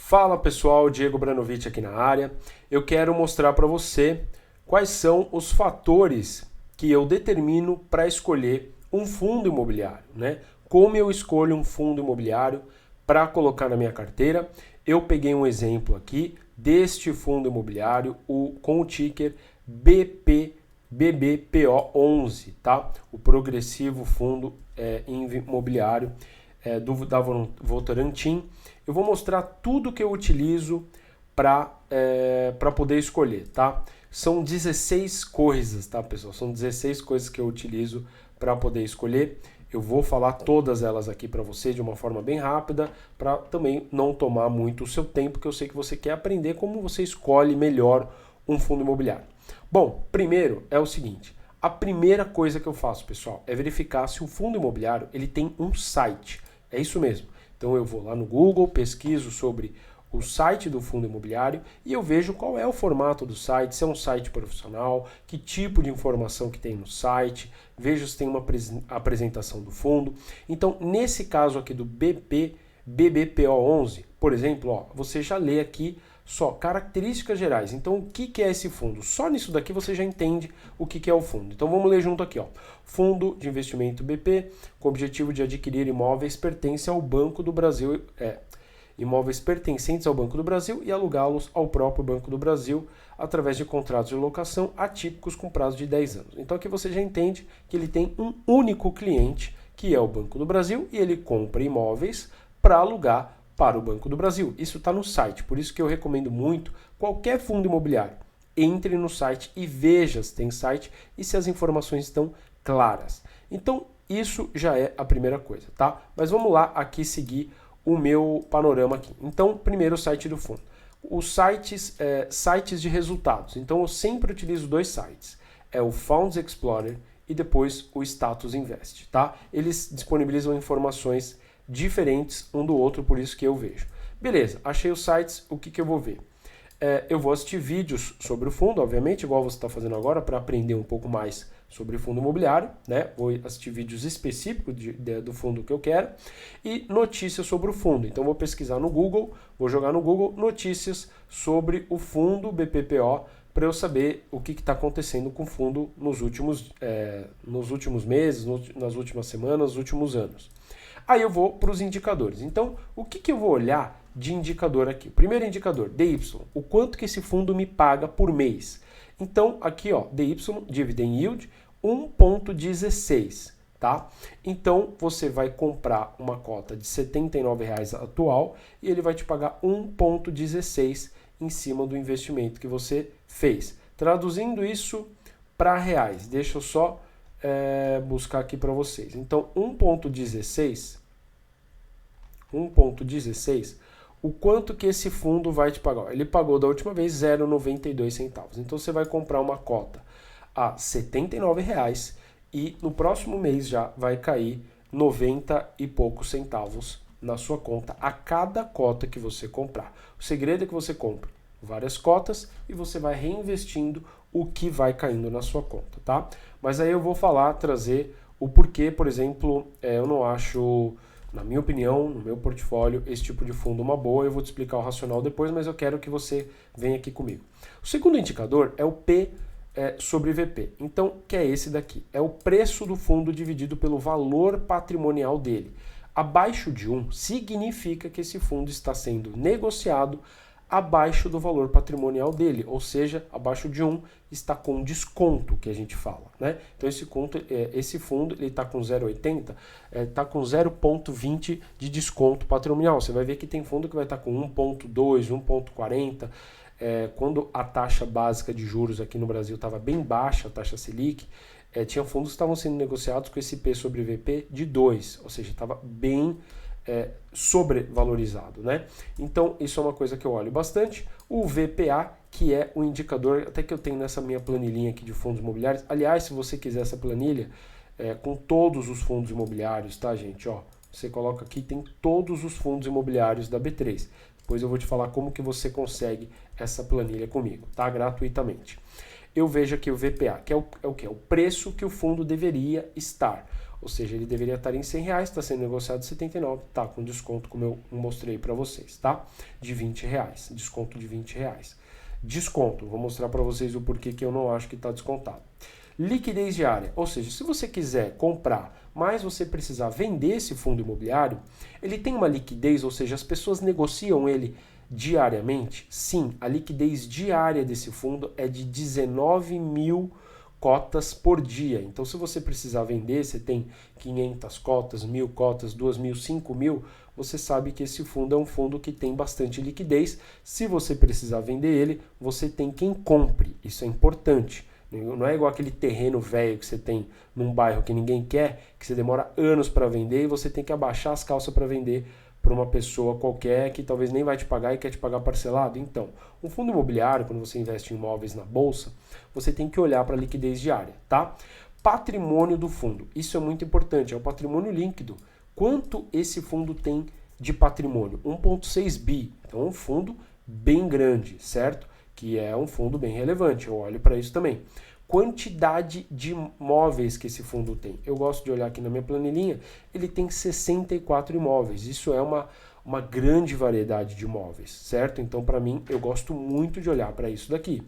Fala pessoal, Diego Branovic aqui na área. Eu quero mostrar para você quais são os fatores que eu determino para escolher um fundo imobiliário, né? Como eu escolho um fundo imobiliário para colocar na minha carteira. Eu peguei um exemplo aqui deste fundo imobiliário com o ticker BBPO11, tá? O Progressivo Fundo Imobiliário da Votorantim. Eu vou mostrar tudo que eu utilizo para poder escolher, tá? São 16 coisas, tá, pessoal? São 16 coisas que eu utilizo para poder escolher. Eu vou falar todas elas aqui para você de uma forma bem rápida, para também não tomar muito o seu tempo, que eu sei que você quer aprender como você escolhe melhor um fundo imobiliário. Bom, primeiro é o seguinte, a primeira coisa que eu faço, pessoal, é verificar se o fundo imobiliário ele tem um site. É isso mesmo. Então eu vou lá no Google, pesquiso sobre o site do fundo imobiliário e eu vejo qual é o formato do site, se é um site profissional, que tipo de informação que tem no site, vejo se tem uma apresentação do fundo. Então, nesse caso aqui do BBPO11, por exemplo, ó, você já lê aqui só características gerais. Então, o que é esse fundo? Só nisso daqui você já entende o que é o fundo. Então, vamos ler junto aqui, ó. Fundo de investimento BP, com o objetivo de adquirir imóveis pertence ao Banco do Brasil, imóveis pertencentes ao Banco do Brasil e alugá-los ao próprio Banco do Brasil através de contratos de locação atípicos com prazo de 10 anos. Então, aqui você já entende que ele tem um único cliente, que é o Banco do Brasil, e ele compra imóveis para alugar para o Banco do Brasil. Isso está no site, por isso que eu recomendo muito qualquer fundo imobiliário. Entre no site e veja se tem site e se as informações estão claras. Então, isso já é a primeira coisa, tá? Mas vamos lá aqui seguir o meu panorama aqui. Então, primeiro o site do fundo. Os sites de resultados. Então, eu sempre utilizo dois sites. É o Funds Explorer e depois o Status Invest, tá? Eles disponibilizam informações diferentes um do outro, por isso que eu vejo. Beleza, achei os sites, o que eu vou ver? Eu vou assistir vídeos sobre o fundo, obviamente, igual você está fazendo agora, para aprender um pouco mais sobre fundo imobiliário, né? Vou assistir vídeos específicos do fundo que eu quero e notícias sobre o fundo. Então, vou pesquisar no Google, vou jogar no Google notícias sobre o fundo BPPO para eu saber o que está acontecendo com o fundo nos últimos meses, nas últimas semanas, nos últimos anos. Aí eu vou para os indicadores. Então, o que eu vou olhar de indicador aqui? Primeiro indicador, DY, o quanto que esse fundo me paga por mês. Então, aqui, ó, DY, Dividend Yield, 1,16, tá? Então, você vai comprar uma cota de R$ 79,00 atual e ele vai te pagar 1,16 em cima do investimento que você fez. Traduzindo isso para reais, deixa eu só buscar aqui para vocês. Então, 1,16, o quanto que esse fundo vai te pagar? Ele pagou da última vez 0,92 centavos. Então, você vai comprar uma cota a R$ 79,00 e no próximo mês já vai cair 90 e poucos centavos na sua conta a cada cota que você comprar. O segredo é que você compre várias cotas e você vai reinvestindo o que vai caindo na sua conta, tá? Mas aí eu vou trazer o porquê, por exemplo, eu não acho, na minha opinião, no meu portfólio, esse tipo de fundo uma boa. Eu vou te explicar o racional depois, mas eu quero que você venha aqui comigo. O segundo indicador é o P sobre VP. Então, que é esse daqui? É o preço do fundo dividido pelo valor patrimonial dele. Abaixo de 1 significa que esse fundo está sendo negociado abaixo do valor patrimonial dele, ou seja, abaixo de 1 está com desconto, que a gente fala, né? Então esse fundo ele está com 0,80, está com 0,20 de desconto patrimonial. Você vai ver que tem fundo que vai estar com 1,2, 1,40. Quando a taxa básica de juros aqui no Brasil estava bem baixa, a taxa Selic, tinha fundos que estavam sendo negociados com esse P sobre VP de 2, ou seja, estava bem sobrevalorizado, né? Então, isso é uma coisa que eu olho bastante. O VPA, que é o indicador, até que eu tenho nessa minha planilhinha aqui de fundos imobiliários. Aliás, se você quiser essa planilha, com todos os fundos imobiliários, tá, gente? Ó, você coloca aqui, tem todos os fundos imobiliários da B3. Depois eu vou te falar como que você consegue essa planilha comigo, tá? Gratuitamente. Eu vejo aqui o VPA, que é o quê? O preço que o fundo deveria estar. ou seja, ele deveria estar em R$100, está sendo negociado em 79, tá com desconto como eu mostrei para vocês, tá? De R$20, desconto de R$20. Desconto, vou mostrar para vocês o porquê que eu não acho que está descontado. Liquidez diária, ou seja, se você quiser comprar, mas você precisar vender esse fundo imobiliário, ele tem uma liquidez, ou seja, as pessoas negociam ele diariamente? Sim, a liquidez diária desse fundo é de 19 mil cotas por dia. Então, se você precisar vender, você tem 500 cotas, 1.000 cotas, 2.000, 5.000, você sabe que esse fundo é um fundo que tem bastante liquidez. Se você precisar vender ele, você tem quem compre. Isso é importante. Não é igual aquele terreno velho que você tem num bairro que ninguém quer, que você demora anos para vender e você tem que abaixar as calças para vender para uma pessoa qualquer que talvez nem vai te pagar e quer te pagar parcelado. Então, um fundo imobiliário, quando você investe em imóveis na bolsa, você tem que olhar para a liquidez diária, tá? Patrimônio do fundo, isso é muito importante, é o patrimônio líquido. Quanto esse fundo tem de patrimônio? 1,6 bi, então é um fundo bem grande, certo? Que é um fundo bem relevante, eu olho para isso também. Quantidade de imóveis que esse fundo tem. Eu gosto de olhar aqui na minha planilhinha, ele tem 64 imóveis. Isso é uma grande variedade de imóveis, certo? Então, para mim, eu gosto muito de olhar para isso daqui.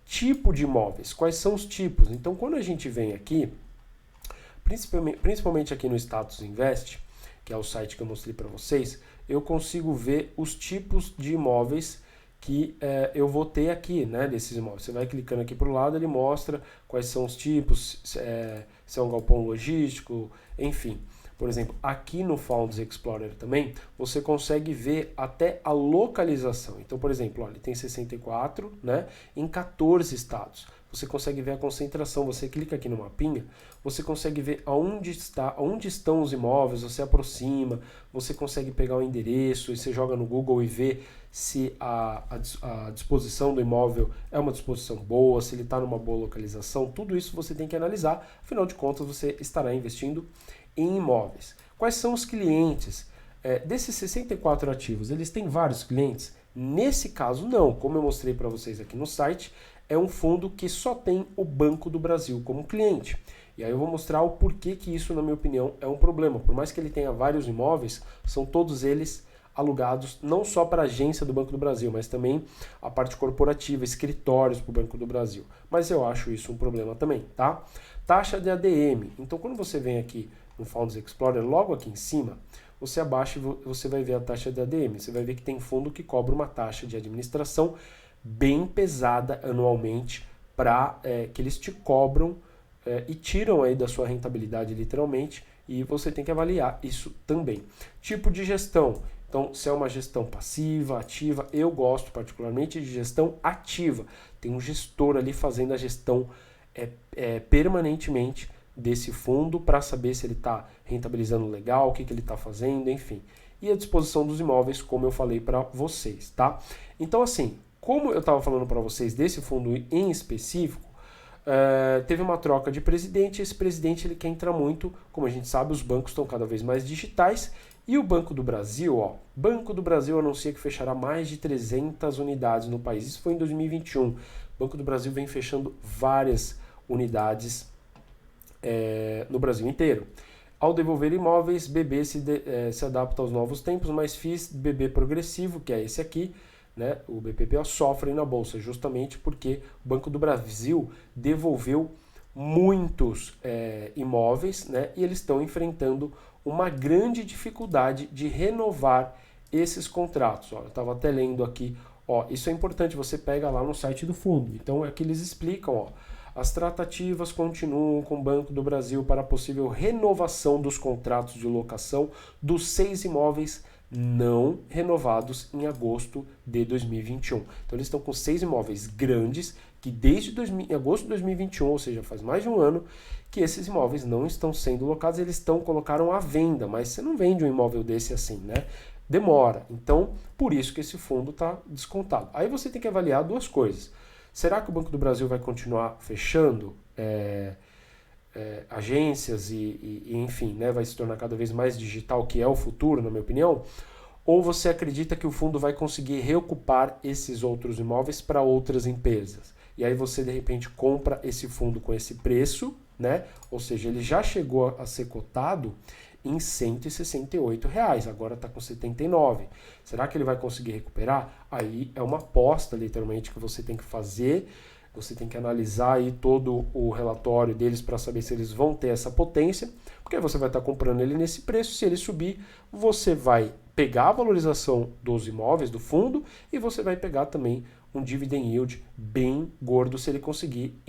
Tipo de imóveis, quais são os tipos? Então, quando a gente vem aqui, principalmente aqui no Status Invest, que é o site que eu mostrei para vocês, eu consigo ver os tipos de imóveis que eu vou ter aqui, né, desses imóveis. Você vai clicando aqui para o lado, ele mostra quais são os tipos, se é um galpão logístico, enfim. Por exemplo, aqui no Funds Explorer também, você consegue ver até a localização. Então, por exemplo, olha, ele tem 64, né, em 14 estados. Você consegue ver a concentração, você clica aqui no mapinha, você consegue ver onde estão os imóveis, você aproxima, você consegue pegar o endereço e você joga no Google e vê se a disposição do imóvel é uma disposição boa, se ele está numa boa localização, tudo isso você tem que analisar, afinal de contas você estará investindo em imóveis. Quais são os clientes? Desses 64 ativos, eles têm vários clientes? Nesse caso não, como eu mostrei para vocês aqui no site, é um fundo que só tem o Banco do Brasil como cliente. E aí eu vou mostrar o porquê que isso, na minha opinião, é um problema. Por mais que ele tenha vários imóveis, são todos eles alugados não só para a agência do Banco do Brasil, mas também a parte corporativa, escritórios para o Banco do Brasil. Mas eu acho isso um problema também, tá? Taxa de ADM. Então, quando você vem aqui no Funds Explorer, logo aqui em cima, você abaixa e você vai ver a taxa de ADM. Você vai ver que tem fundo que cobra uma taxa de administração bem pesada anualmente para que eles te cobram e tiram aí da sua rentabilidade literalmente, e você tem que avaliar isso também. Tipo de gestão. Então, se é uma gestão passiva, ativa, eu gosto particularmente de gestão ativa. Tem um gestor ali fazendo a gestão permanentemente desse fundo para saber se ele está rentabilizando legal, o que ele está fazendo, enfim. E a disposição dos imóveis, como eu falei para vocês, tá? Então, assim, como eu estava falando para vocês desse fundo em específico, teve uma troca de presidente, esse presidente ele quer entrar muito, como a gente sabe, os bancos estão cada vez mais digitais, e o Banco do Brasil, Banco do Brasil anuncia que fechará mais de 300 unidades no país, isso foi em 2021, o Banco do Brasil vem fechando várias unidades no Brasil inteiro. Ao devolver imóveis, BB se adapta aos novos tempos, mas FIIs BB progressivo, que é esse aqui, né, o BPPO, sofrem na Bolsa, justamente porque o Banco do Brasil devolveu muitos imóveis, né, e eles estão enfrentando uma grande dificuldade de renovar esses contratos. Eu estava até lendo aqui, isso é importante, você pega lá no site do fundo. Então é que eles explicam, as tratativas continuam com o Banco do Brasil para a possível renovação dos contratos de locação dos 6 imóveis não renovados em agosto de 2021. Então eles estão com 6 imóveis grandes que desde agosto de 2021, ou seja, faz mais de um ano, que esses imóveis não estão sendo locados, eles colocaram à venda, mas você não vende um imóvel desse assim, né? Demora. Então, por isso que esse fundo está descontado. Aí você tem que avaliar duas coisas. Será que o Banco do Brasil vai continuar fechando agências e enfim, né, vai se tornar cada vez mais digital, que é o futuro, na minha opinião? Ou você acredita que o fundo vai conseguir reocupar esses outros imóveis para outras empresas? E aí você, de repente, compra esse fundo com esse preço, né? Ou seja, ele já chegou a ser cotado em R$168, agora está com 79. Será que ele vai conseguir recuperar? Aí é uma aposta, literalmente, que você tem que fazer. Você tem que analisar aí todo o relatório deles para saber se eles vão ter essa potência, porque aí você vai estar comprando ele nesse preço. Se ele subir, você vai pegar a valorização dos imóveis do fundo e você vai pegar também um dividend yield bem gordo se ele conseguir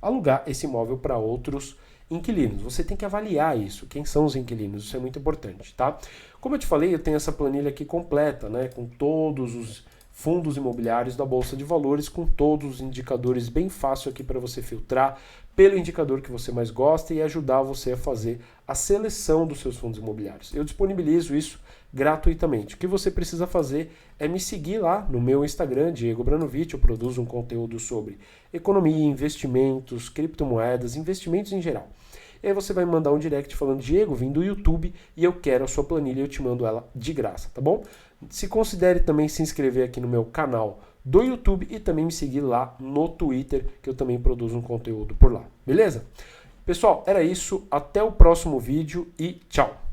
alugar esse imóvel para outros inquilinos. Você tem que avaliar isso, quem são os inquilinos, isso é muito importante, tá? Como eu te falei, eu tenho essa planilha aqui completa, né, com todos os fundos imobiliários da Bolsa de Valores, com todos os indicadores bem fácil aqui para você filtrar pelo indicador que você mais gosta e ajudar você a fazer a seleção dos seus fundos imobiliários. Eu disponibilizo isso gratuitamente. O que você precisa fazer é me seguir lá no meu Instagram, Diego Branovich. Eu produzo um conteúdo sobre economia, investimentos, criptomoedas, investimentos em geral. E aí você vai me mandar um direct falando, Diego, vim do YouTube e eu quero a sua planilha e eu te mando ela de graça, tá bom? Se considere também se inscrever aqui no meu canal do YouTube e também me seguir lá no Twitter, que eu também produzo um conteúdo por lá, beleza? Pessoal, era isso, até o próximo vídeo e tchau!